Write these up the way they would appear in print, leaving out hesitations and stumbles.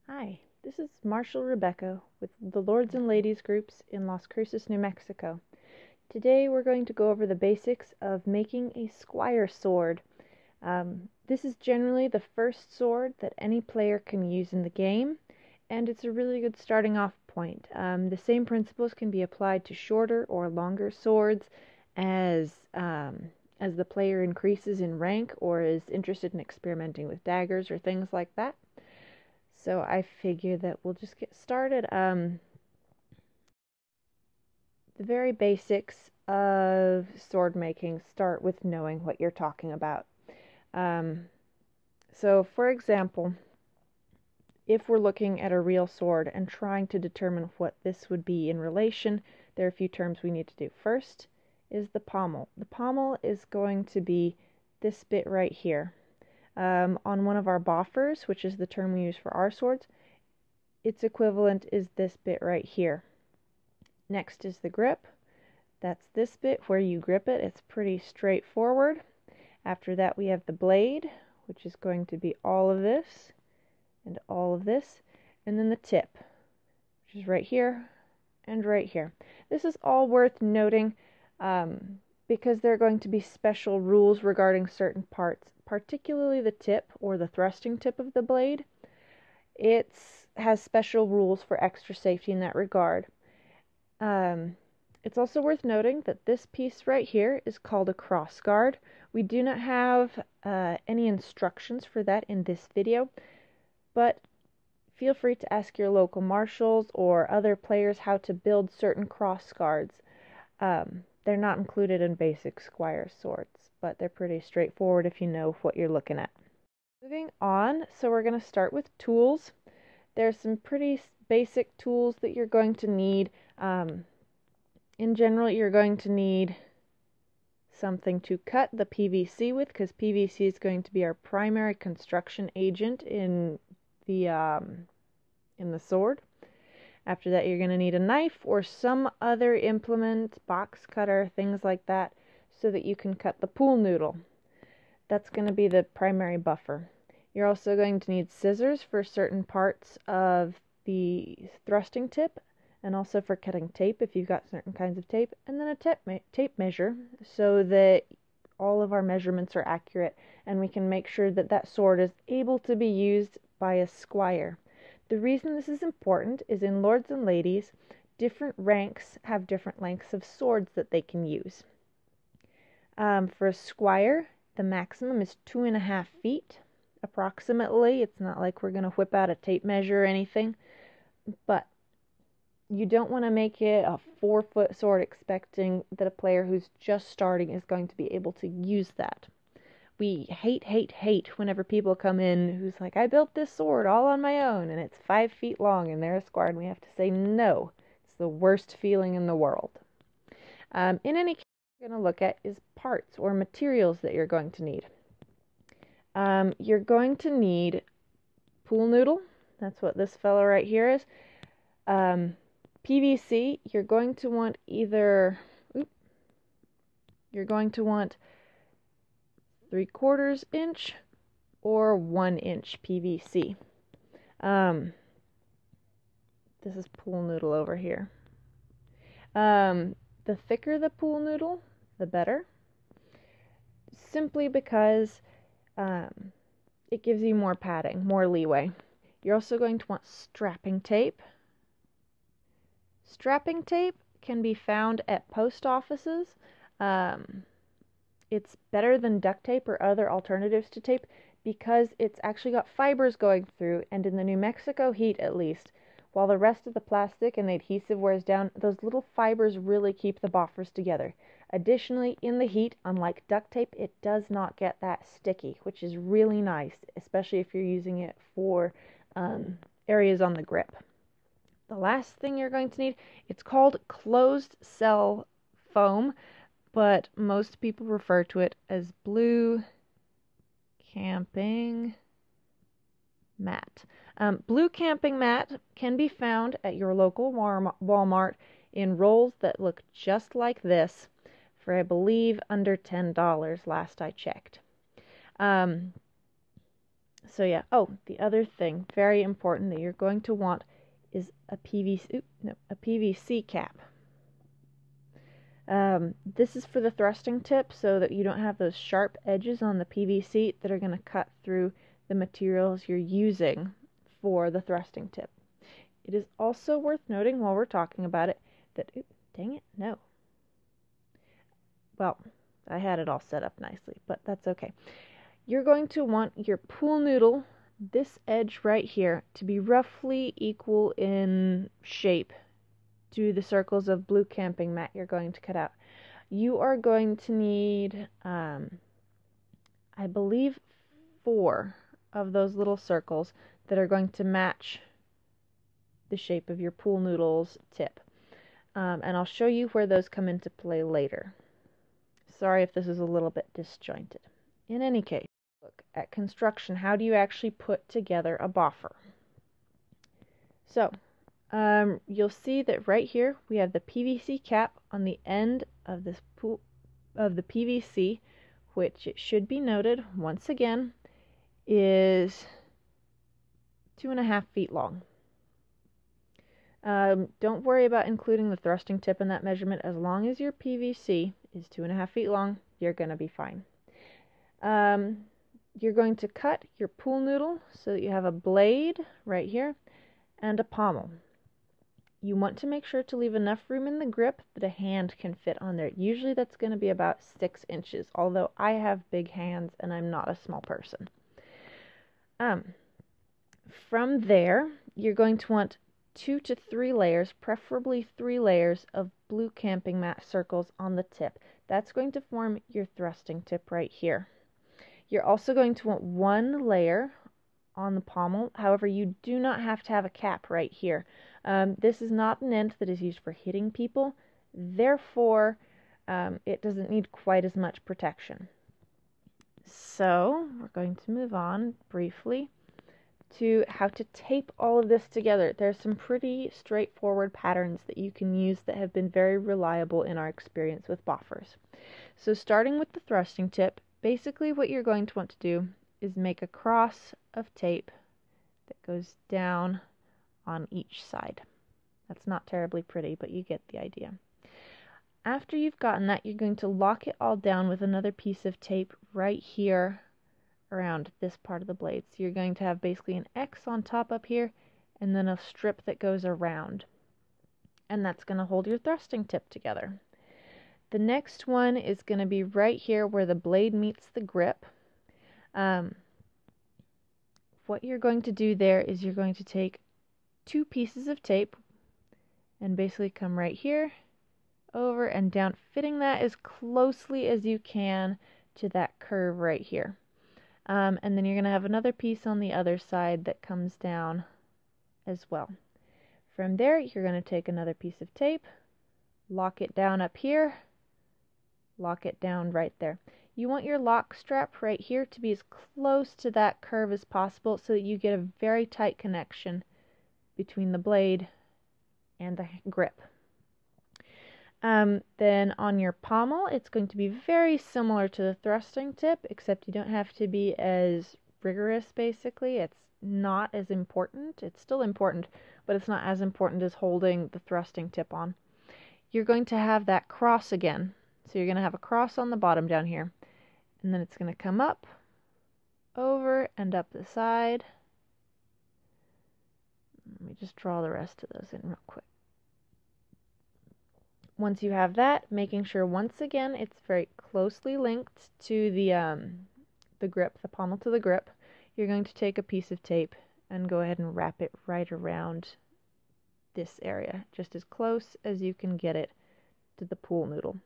Hi, this is Marshall Rebecca with the Lords and Ladies groups in Las Cruces, New Mexico. Today we're going to go over the basics of making a Squire sword. This is generally the first sword that any player can use in the game, and it's a really good starting off point. The same principles can be applied to shorter or longer swords as the player increases in rank or is interested in experimenting with daggers or things like that. So I figure that we'll just get started. The very basics of sword making start with knowing what you're talking about. So for example, if we're looking at a real sword and trying to determine what this would be in relation, there are a few terms we need to do. First is the pommel. The pommel is going to be this bit right here. On one of our Boffers, which is the term we use for our swords, its equivalent is this bit right here. Next is the grip. That's this bit where you grip it. It's pretty straightforward. After that we have the blade, which is going to be all of this and all of this, and then the tip, which is right here and right here. This is all worth noting because there are going to be special rules regarding certain parts, particularly the tip or the thrusting tip of the blade. It has special rules for extra safety in that regard. It's also worth noting that this piece right here is called a crossguard. We do not have any instructions for that in this video, but feel free to ask your local marshals or other players how to build certain crossguards. They're not included in basic Squire swords, but they're pretty straightforward if you know what you're looking at. Moving on, so we're going to start with tools. There's some pretty basic tools that you're going to need. In general, you're going to need something to cut the PVC with, because PVC is going to be our primary construction agent in the sword. After that, you're going to need a knife or some other implement, box cutter, things like that, so that you can cut the pool noodle. That's going to be the primary buffer. You're also going to need scissors for certain parts of the thrusting tip, and also for cutting tape if you've got certain kinds of tape, and then a tape measure so that all of our measurements are accurate and we can make sure that that sword is able to be used by a squire. The reason this is important is in Lords and Ladies, different ranks have different lengths of swords that they can use. For a squire, the maximum is 2.5 feet, approximately. It's not like we're going to whip out a tape measure or anything, but you don't want to make it a 4-foot sword expecting that a player who's just starting is going to be able to use that. We hate whenever people come in who's like, I built this sword all on my own and it's 5 feet long and they're a squire, and we have to say no. It's the worst feeling in the world. In any case, what we're going to look at is parts or materials that you're going to need. You're going to need pool noodle. That's what this fellow right here is. PVC, you're going to want you're going to want 3/4 inch or 1 inch PVC. This is pool noodle over here. The thicker the pool noodle, the better. Simply because it gives you more padding, more leeway. You're also going to want strapping tape. Strapping tape can be found at post offices. It's better than duct tape or other alternatives to tape because it's actually got fibers going through, and in the New Mexico heat at least, while the rest of the plastic and the adhesive wears down, those little fibers really keep the Boffers together. Additionally, in the heat, unlike duct tape, it does not get that sticky, which is really nice, especially if you're using it for areas on the grip. The last thing you're going to need, it's called closed cell foam, but most people refer to it as blue camping mat. Blue camping mat can be found at your local Walmart in rolls that look just like this for, I believe, under $10 last I checked. So yeah, oh, the other thing, very important, that you're going to want is a PVC cap. This is for the thrusting tip so that you don't have those sharp edges on the PVC that are going to cut through the materials you're using for the thrusting tip. It is also worth noting while we're talking about it that, dang it, no. Well, I had it all set up nicely, but that's okay. You're going to want your pool noodle, this edge right here, to be roughly equal in shape to the circles of blue camping mat you're going to cut out. You are going to need, I believe, 4 of those little circles that are going to match the shape of your pool noodle's tip. And I'll show you where those come into play later. Sorry if this is a little bit disjointed. In any case, look at construction. How do you actually put together a boffer? So, you'll see that right here we have the PVC cap on the end of this of the PVC, which it should be noted once again is 2.5 feet long. Don't worry about including the thrusting tip in that measurement. As long as your PVC is 2.5 feet long, you're going to be fine. You're going to cut your pool noodle so that you have a blade right here and a pommel. You want to make sure to leave enough room in the grip that a hand can fit on there. Usually that's going to be about 6 inches, although I have big hands and I'm not a small person. From there, you're going to want 2 to 3 layers, preferably 3 layers of blue camping mat circles on the tip. That's going to form your thrusting tip right here. You're also going to want 1 layer on the pommel. However, you do not have to have a cap right here. This is not an end that is used for hitting people. Therefore, it doesn't need quite as much protection. So, we're going to move on briefly to how to tape all of this together. There's some pretty straightforward patterns that you can use that have been very reliable in our experience with boffers. So starting with the thrusting tip, basically what you're going to want to do is make a cross of tape that goes down on each side. That's not terribly pretty, but you get the idea. After you've gotten that, you're going to lock it all down with another piece of tape right here around this part of the blade. So you're going to have basically an X on top up here and then a strip that goes around. And that's going to hold your thrusting tip together. The next one is going to be right here where the blade meets the grip. What you're going to do there is you're going to take 2 pieces of tape and basically come right here, over and down, fitting that as closely as you can to that curve right here. And then you're going to have another piece on the other side that comes down as well. From there, you're going to take another piece of tape, lock it down up here, lock it down right there. You want your lock strap right here to be as close to that curve as possible so that you get a very tight connection between the blade and the grip. Then on your pommel, it's going to be very similar to the thrusting tip, except you don't have to be as rigorous, basically. It's not as important. It's still important, but it's not as important as holding the thrusting tip on. You're going to have that cross again. So you're going to have a cross on the bottom down here, and then it's going to come up, over, and up the side. Let me just draw the rest of those in real quick. Once you have that, making sure once again it's very closely linked to the grip, the pommel to the grip, you're going to take a piece of tape and go ahead and wrap it right around this area, just as close as you can get it to the pool noodle.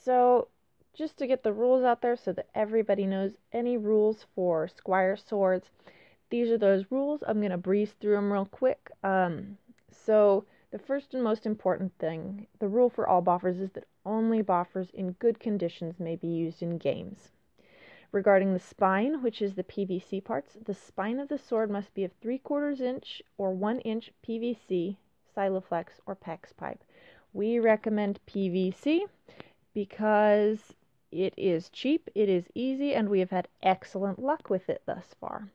So just to get the rules out there so that everybody knows any rules for Squire swords, these are those rules. I'm going to breeze through them real quick. So the first and most important thing, the rule for all boffers, is that only boffers in good conditions may be used in games. Regarding the spine, which is the PVC parts, the spine of the sword must be of 3/4 inch or 1 inch PVC, Siloflex, or PEX pipe. We recommend PVC because It is cheap, it is easy, and we have had excellent luck with it thus far.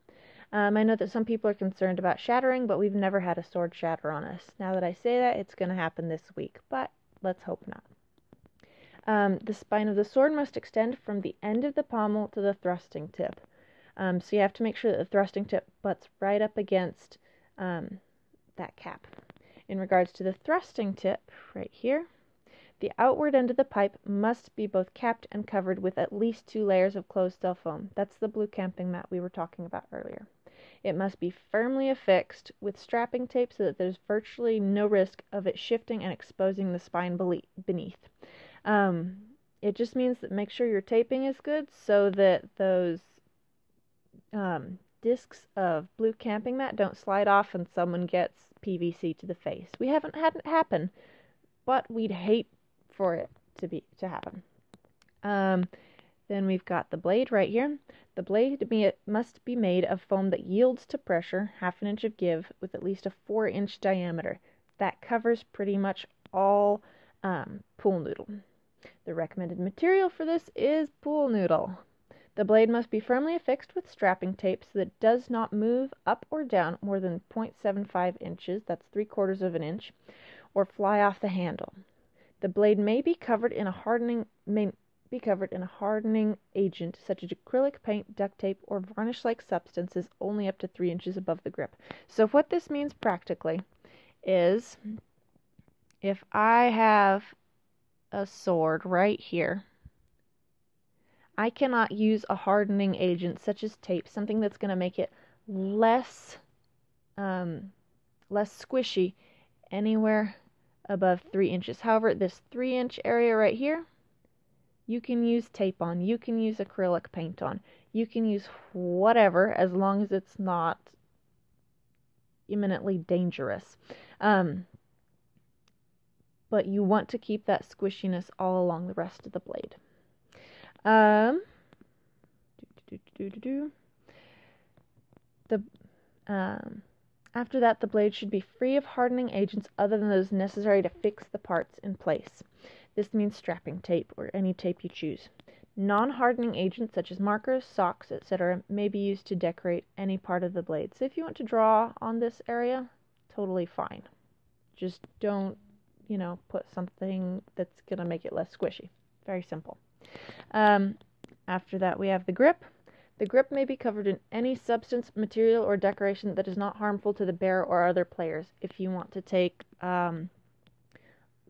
I know that some people are concerned about shattering, but we've never had a sword shatter on us. Now that I say that, it's going to happen this week, but let's hope not. The spine of the sword must extend from the end of the pommel to the thrusting tip. So you have to make sure that the thrusting tip butts right up against that cap. In regards to the thrusting tip, right here, the outward end of the pipe must be both capped and covered with at least 2 layers of closed cell foam. That's the blue camping mat we were talking about earlier. It must be firmly affixed with strapping tape so that there's virtually no risk of it shifting and exposing the spine beneath. It just means that make sure your taping is good so that those discs of blue camping mat don't slide off and someone gets PVC to the face. We haven't had it happen, but we'd hate for it to happen. Then we've got the blade right here. The blade must be made of foam that yields to pressure, 1/2 inch of give, with at least a 4-inch diameter. That covers pretty much all pool noodle. The recommended material for this is pool noodle. The blade must be firmly affixed with strapping tape so that it does not move up or down more than 0.75 inches, that's 3/4 of an inch, or fly off the handle. The blade may be covered in a hardening agent such as acrylic paint, duct tape, or varnish-like substances only up to 3 inches above the grip. So what this means practically is if I have a sword right here, I cannot use a hardening agent such as tape, something that's going to make it less squishy anywhere above 3 inches. However, this 3-inch area right here, you can use tape on, you can use acrylic paint on, you can use whatever as long as it's not imminently dangerous. But you want to keep that squishiness all along the rest of the blade. After that, the blade should be free of hardening agents other than those necessary to fix the parts in place. This means strapping tape or any tape you choose. Non-hardening agents such as markers, socks, etc. may be used to decorate any part of the blade. So if you want to draw on this area, totally fine. Just don't, put something that's going to make it less squishy. Very simple. After that, we have the grip. The grip may be covered in any substance, material, or decoration that is not harmful to the bearer or other players. If you want to take,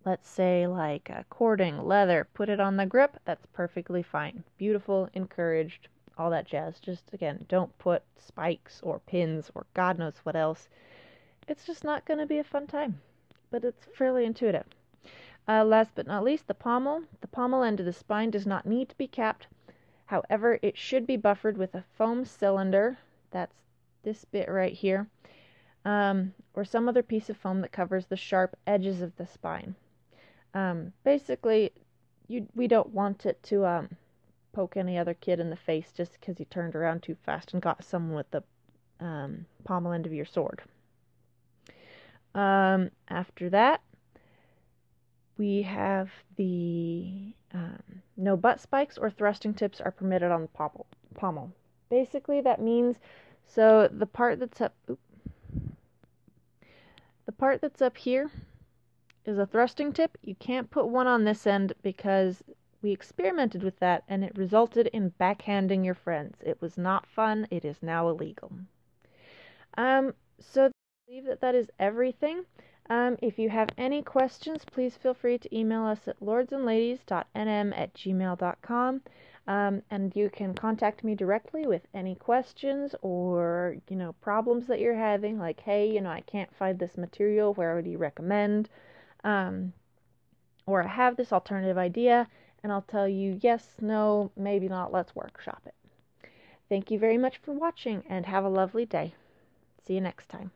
let's say, like cording, leather, put it on the grip, that's perfectly fine. Beautiful, encouraged, all that jazz. Just, again, don't put spikes or pins or God knows what else. It's just not going to be a fun time, but it's fairly intuitive. Last but not least, the pommel. The pommel end of the spine does not need to be capped. However, it should be buffered with a foam cylinder, that's this bit right here, or some other piece of foam that covers the sharp edges of the spine. Basically, we don't want it to poke any other kid in the face just because you turned around too fast and got someone with the pommel end of your sword. After that, we have the no butt spikes or thrusting tips are permitted on the pommel. Basically, that means the part that's up here is a thrusting tip. You can't put one on this end because we experimented with that and it resulted in backhanding your friends. It was not fun. It is now illegal. So I believe that is everything. If you have any questions, please feel free to email us at lordsandladies.nm@gmail.com. And you can contact me directly with any questions or, problems that you're having, like, hey, I can't find this material, where would you recommend? Or I have this alternative idea, and I'll tell you yes, no, maybe not, let's workshop it. Thank you very much for watching, and have a lovely day. See you next time.